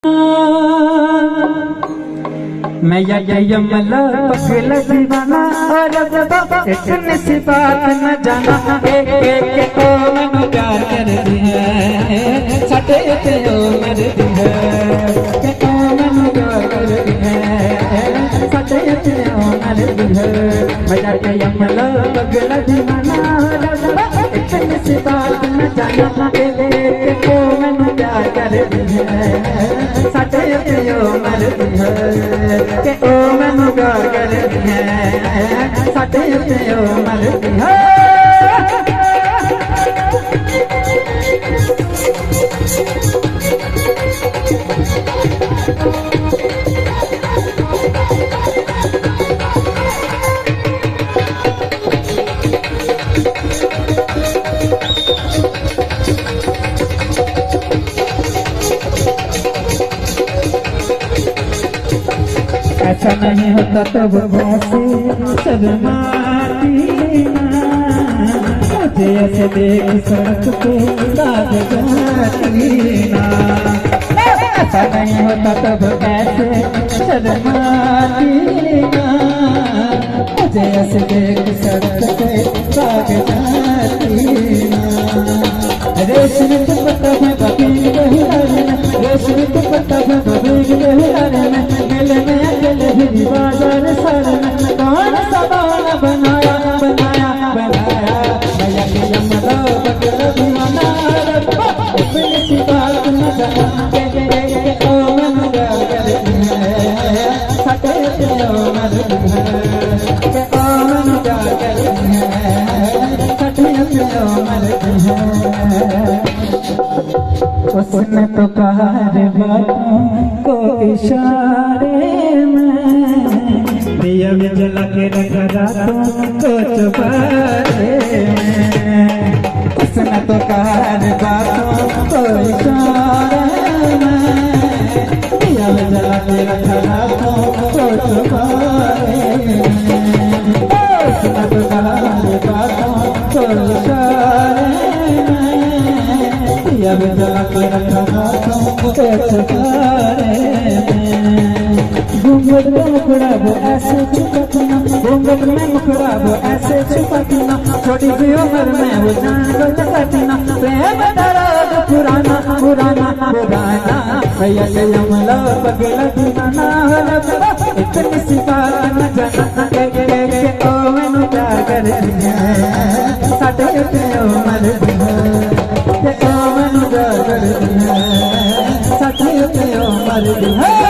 मैं यमला पगला दीवाना और इतनी सी बात न जाना एक ओ मैनू प्यार कर दी है साडे ते ओ मर दी है के ओ मैनू प्यार कर दी है साडे ते ओ मर दी है मैं यमला पगला दीवाना और इतनी सी बात न जाना एक ओ मैनू प्यार कर दी है साडे ते ओ मर दी है के ओ मैनू प्यार कर दी है साडे ते ओ मर दी है। ऐसा नहीं होता तब वैसे शर्माती ना मुझे ऐसे देख सड़क पे भाग जाती ना। ऐसा नहीं होता तब वैसे शर्माती ना मुझे ऐसे देख सड़क पे भाग जाती ना। रेशमी दुपट्टा है बबीग बेहुलाना रेशमी दुपट्टा है बबीग बेहुलाना मेले में अकेले भी बाजार सारना कौन सा बाना बनाया बनाया बनाया भैया के यमला बगला दीवाना अपनी सी बात न जाना के ओ मैनू प्यार कर दी है साडे ते ओ मर दी है के ओ मैनू प्यार कर दी है साडे ते ओ मर दी है। उसने तो कहा रे बातों को इशारे में दिया में जला के रखा रातों को चुपारे में। उसने तो कहा रे बातों को इशारे में दिया में जला के रखा रातों को चुपारे में। उसने तो कहा रे बातों को इशारे अब जला के रखा हाथों के छुपारे में। घूंघट में मुखड़ा वो ऐसे छुपकना घूंघट में मुखड़ा वो ऐसे छुपकना छोटी सी उम्र में वो जान को चकना प्रेम दर्द पुराना पुराना पुराना भैया के यमला पगला दीवाना इतनी सी बात न जाना के ओ मैनू प्यार कर दी है साडे ते ओ मर दी है के ओ मैनू प्यार कर दी है साडे ते ओ मर दी है।